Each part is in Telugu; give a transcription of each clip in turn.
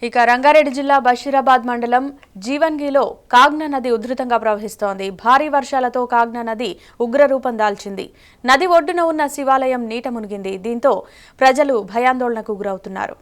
ఇక రంగారెడ్డి జిల్లా బషీరాబాద్ మండలం జీవన్గిలో కాగ్నా నది ఉధృతంగా ప్రవహిస్తోంది. భారీ వర్షాలతో కాగ్నా నది ఉగ్రరూపం దాల్చింది. నది ఒడ్డున ఉన్న శివాలయం నీట మునిగింది. దీంతో ప్రజలు భయాందోళనకు గురవుతున్నారు.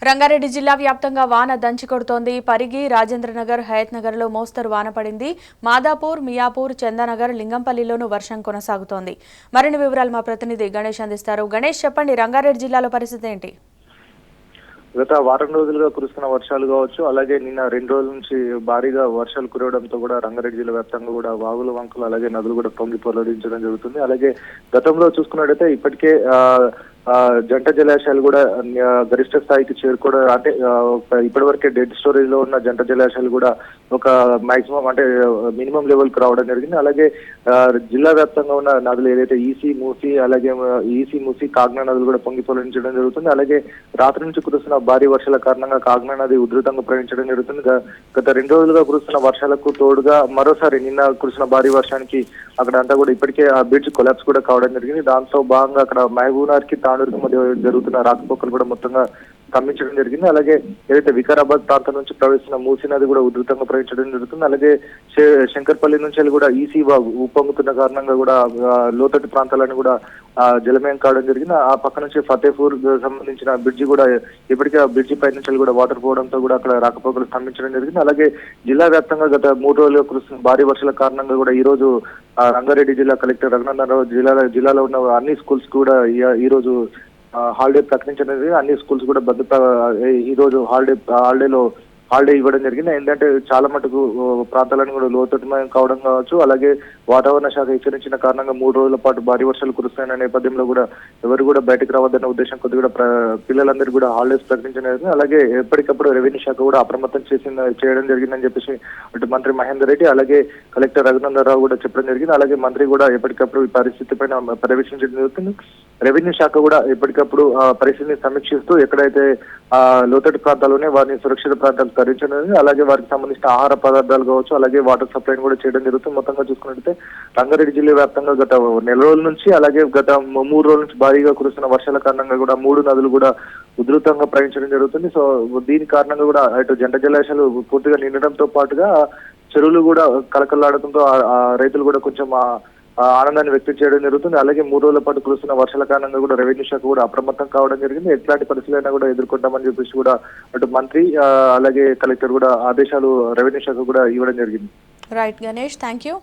రంగారెడ్డి జిల్లా వ్యాప్తంగా వాన దంచికొడుతోంది. పరిగి, రాజేంద్రనగర్, హయత్నగర్లో మోస్తరు వాన పడింది. మాదాపూర్, మియాపూర్, చందానగర్, లింగంపల్లిలోనూ వర్షం కొనసాగుతోంది. మరిన్ని వివరాలు మా ప్రతినిధి గణేష్ అందిస్తారు. గణేష్, చెప్పండి, రంగారెడ్డి జిల్లాలో పరిస్థితి ఏంటి? గత వారం రోజులుగా కురుస్తున్న వర్షాలు కావచ్చు, అలాగే నిన్న 2 రోజుల నుంచి భారీగా వర్షాలు కురవడంతో కూడా రంగారెడ్డి జిల్లా వ్యాప్తంగా కూడా వాగులు, వంకలు, అలాగే నదులు కూడా పొంగి పొరలించడం జరుగుతుంది. అలాగే గతంలో చూసుకున్నట్టయితే ఇప్పటికే జంట జలాశయాలు కూడా గరిష్ట స్థాయికి చేరుకోవడం, అంటే ఇప్పటి వరకే డెడ్ స్టోరేజ్ లో ఉన్న జంట జలాశయాలు కూడా ఒక మాక్సిమం అంటే మినిమం లెవెల్ కు రావడం జరిగింది. అలాగే జిల్లా వ్యాప్తంగా ఉన్న నదులు ఏదైతే ఈసీ, మూసి, కాగ్నా నదులు కూడా పొంగి పొరలించడం జరుగుతుంది. అలాగే రాత్రి నుంచి కురుస్తున్న భారీ వర్షాల కారణంగా కాగ్నా నది ఉధృతంగా ప్రవహించడం జరుగుతుంది. గత 2 రోజులుగా కురుస్తున్న వర్షాలకు తోడుగా మరోసారి నిన్న కురుస్తున్న భారీ వర్షానికి అక్కడ అంతా కూడా ఇప్పటికే ఆ బ్రిడ్జ్ కొలాప్స్ కూడా కావడం జరిగింది. దాంతో భాగంగా అక్కడ మహబూబ్నగర్ కి తాండూరుకి మధ్య జరుగుతున్న రాకపోకలు కూడా మొత్తంగా స్తంభించడం జరిగింది. అలాగే ఏదైతే వికారాబాద్ ప్రాంతం నుంచి ప్రవేశిస్తున్న మూసీ నది కూడా ఉధృతంగా ప్రవహించడం జరుగుతుంది. అలాగే శంకర్పల్లి నుంచి కూడా ఈసీ వాగు ఉప్పొంగుతున్న కారణంగా కూడా లోతట్టు ప్రాంతాలను కూడా జలమయం కావడం జరిగింది. ఆ పక్క నుంచి ఫతేపూర్ సంబంధించిన బ్రిడ్జి కూడా ఇప్పటికే ఆ బ్రిడ్జి పై నుంచి కూడా వాటర్ పోవడంతో కూడా అక్కడ రాకపోకలు స్తంభించడం జరిగింది. అలాగే జిల్లా వ్యాప్తంగా గత 3 రోజులుగా కురుస్తున్న భారీ వర్షాల కారణంగా కూడా ఈ రోజు రంగారెడ్డి జిల్లా కలెక్టర్ రఘునందన్ రావు జిల్లాలో ఉన్న అన్ని స్కూల్స్ కూడా ఈ రోజు హాలిడే ప్రకటించడం జరిగింది. అన్ని స్కూల్స్ కూడా భద్రత ఈ రోజు హాలిడే ఇవ్వడం జరిగింది. ఏంటంటే చాలా మటుకు ప్రాంతాలను కూడా లోతట్టుమయం కావడం కావచ్చు, అలాగే వాతావరణ శాఖ హెచ్చరించిన కారణంగా 3 రోజుల పాటు భారీ వర్షాలు కురుస్తాయన్న నేపథ్యంలో కూడా ఎవరు కూడా బయటకు రావద్దన్న ఉద్దేశం కొద్దిగా పిల్లలందరూ కూడా హాలిడేస్ ప్రకటించడం జరిగింది. అలాగే ఎప్పటికప్పుడు రెవెన్యూ శాఖ కూడా అప్రమత్తం చేయడం జరిగిందని చెప్పేసి అటు మంత్రి మహేందర్ రెడ్డి, అలాగే కలెక్టర్ రఘునందన్ రావు కూడా చెప్పడం జరిగింది. అలాగే మంత్రి కూడా ఎప్పటికప్పుడు ఈ పరిస్థితి పైన పర్యవేక్షించడం జరుగుతుంది. రెవెన్యూ శాఖ కూడా ఎప్పటికప్పుడు పరిస్థితిని సమీక్షిస్తూ ఎక్కడైతే లోతట్టు ప్రాంతాల్లోనే వారిని సురక్షిత ప్రాంతాలు తరలించడం, అలాగే వారికి సంబంధించిన ఆహార పదార్థాలు కావచ్చు, అలాగే వాటర్ సప్లైని కూడా చేయడం జరుగుతుంది. మొత్తంగా చూసుకున్నట్లయితే రంగారెడ్డి జిల్లా వ్యాప్తంగా గత నెల రోజుల నుంచి, అలాగే గత 3 రోజుల నుంచి భారీగా కురుస్తున్న వర్షాల కారణంగా కూడా 3 నదులు కూడా ఉధృతంగా ప్రవహించడం జరుగుతుంది. సో దీని కారణంగా కూడా అటు జంట జలాశయాలు పూర్తిగా నిండడంతో పాటుగా చెరువులు కూడా కలకల్లాడటంతో రైతులు కూడా కొంచెం ఆనందాన్ని వ్యక్తం చేయడం జరుగుతుంది. అలాగే 3 రోజుల పాటు కురుస్తున్న వర్షాల కారణంగా కూడా రెవెన్యూ శాఖ కూడా అప్రమత్తం కావడం జరిగింది. ఎట్లాంటి పరిస్థితులైనా కూడా ఎదుర్కొంటామని చెప్పేసి కూడా అటు మంత్రి అలాగే కలెక్టర్ కూడా ఆదేశాలు రెవెన్యూ శాఖ కూడా ఇవ్వడం జరిగింది. Right Ganesh, thank you.